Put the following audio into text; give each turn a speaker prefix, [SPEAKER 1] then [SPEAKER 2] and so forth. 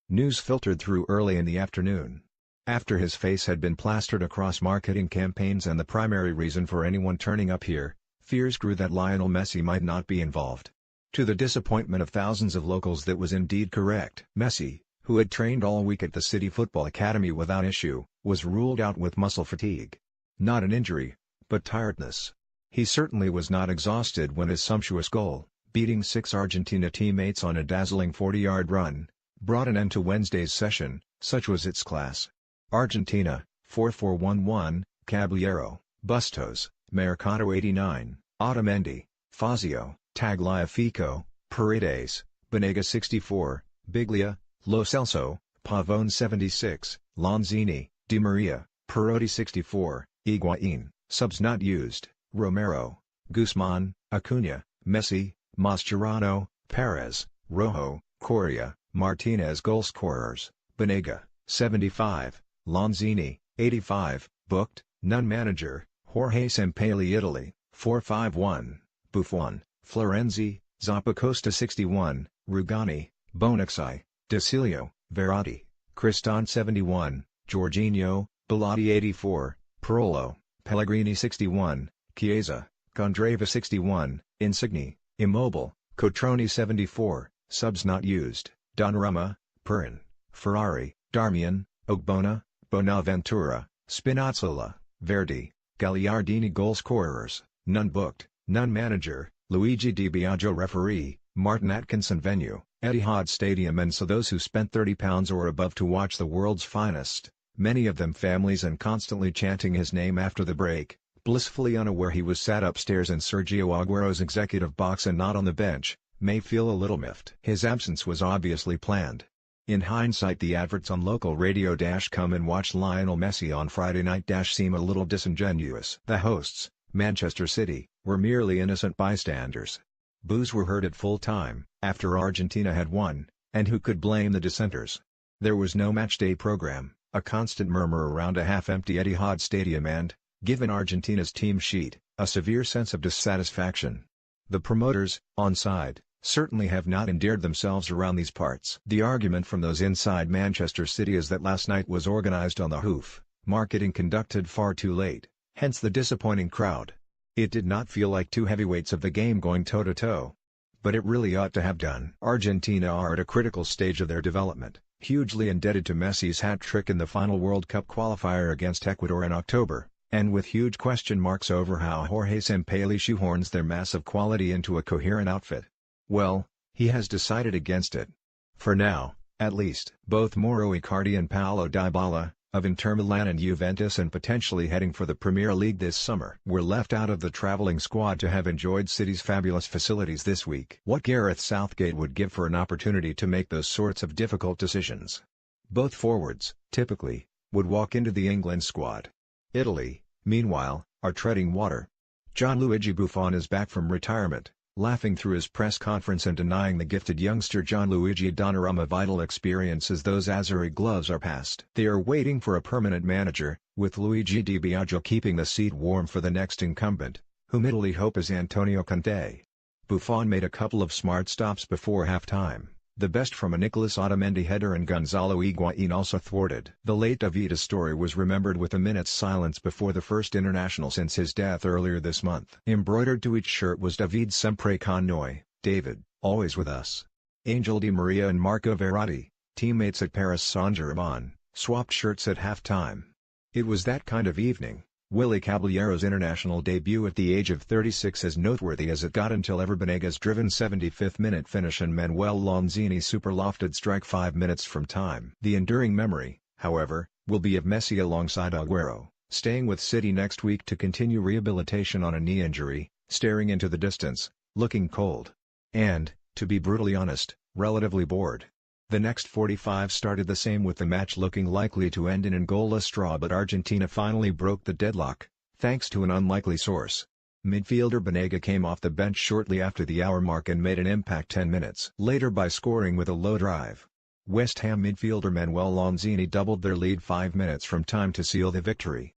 [SPEAKER 1] News filtered through early in the afternoon. After his face had been plastered across marketing campaigns and the primary reason for anyone turning up here, fears grew that Lionel Messi might not be involved. To the disappointment of thousands of locals, that was indeed correct. Messi, who had trained all week at the City Football Academy without issue, was ruled out with muscle fatigue. Not an injury, but tiredness. He certainly was not exhausted when his sumptuous goal, beating 6 Argentina teammates on a dazzling 40-yard run, brought an end to Wednesday's session, such was its class. Argentina, 4-4-1-1, Caballero, Bustos, Mercado 89, Otamendi, Fazio, Tagliafico, Paredes, Banega 64, Biglia, Lo Celso, Pavone 76, Lanzini, Di Maria, Perotti 64, Higuain, subs not used, Romero, Guzman, Acuna, Messi, Mascherano, Perez, Rojo, Correa, Martinez. Goalscorers: Banega, 75, Lanzini, 85, booked, none. Manager: Jorge Sampaoli. Italy, 4-5-1, Buffon, Florenzi, Zappacosta 61, Rugani, Bonacsai, Desilio, Verratti, Cristante 71, Jorginho, Bellotti 84, Parolo, Pellegrini 61, Chiesa, Gondreva 61, Insigne, Immobile, Cotroni 74, subs not used, Donnarumma, Perin, Ferrari, Darmian, Ogbonna, Bonaventura, Spinazzola, Verdi, Gagliardini. Goalscorers: none. Booked, none. Manager: Luigi Di Biagio. Referee: Martin Atkinson. Venue: Etihad Stadium. And so those who spent £30 or above to watch the world's finest, many of them families, and constantly chanting his name after the break, blissfully unaware he was sat upstairs in Sergio Aguero's executive box and not on the bench, may feel a little miffed. His absence was obviously planned. In hindsight, the adverts on local radio "Come and watch Lionel Messi on Friday night" seem a little disingenuous. The hosts, Manchester City, were merely innocent bystanders. Boos were heard at full time, after Argentina had won, and who could blame the dissenters? There was no matchday program, a constant murmur around a half-empty Etihad Stadium and, given Argentina's team sheet, a severe sense of dissatisfaction. The promoters, on side, certainly have not endeared themselves around these parts. The argument from those inside Manchester City is that last night was organized on the hoof, marketing conducted far too late, hence the disappointing crowd. It did not feel like two heavyweights of the game going toe-to-toe. But it really ought to have done. Argentina are at a critical stage of their development, hugely indebted to Messi's hat-trick in the final World Cup qualifier against Ecuador in October, and with huge question marks over how Jorge Sampaoli shoehorns their massive quality into a coherent outfit. Well, he has decided against it. For now, at least. Both Mauro Icardi and Paulo Dybala, of Inter Milan and Juventus and potentially heading for the Premier League this summer, were left out of the travelling squad to have enjoyed City's fabulous facilities this week. What Gareth Southgate would give for an opportunity to make those sorts of difficult decisions. Both forwards, typically, would walk into the England squad. Italy, meanwhile, are treading water. Gianluigi Buffon is back from retirement, laughing through his press conference and denying the gifted youngster Gianluigi Donnarumma vital experience as those Azzurri gloves are passed. They are waiting for a permanent manager, with Luigi Di Biagio keeping the seat warm for the next incumbent, whom Italy hope is Antonio Conte. Buffon made a couple of smart stops before half-time, the best from a Nicolas Otamendi header and Gonzalo Higuain also thwarted. The late David's story was remembered with a minute's silence before the first international since his death earlier this month. Embroidered to each shirt was David sempre con noi, David, always with us. Angel Di Maria and Marco Verratti, teammates at Paris Saint-Germain, swapped shirts at half-time. It was that kind of evening. Willy Caballero's international debut at the age of 36 as noteworthy as it got until Banega's driven 75th-minute finish and Manuel Lanzini's super-lofted strike 5 minutes from time. The enduring memory, however, will be of Messi alongside Aguero, staying with City next week to continue rehabilitation on a knee injury, staring into the distance, looking cold. And, to be brutally honest, relatively bored. The next 45 started the same, with the match looking likely to end in an goalless draw, but Argentina finally broke the deadlock, thanks to an unlikely source. Midfielder Banega came off the bench shortly after the hour mark and made an impact 10 minutes later by scoring with a low drive. West Ham midfielder Manuel Lanzini doubled their lead 5 minutes from time to seal the victory.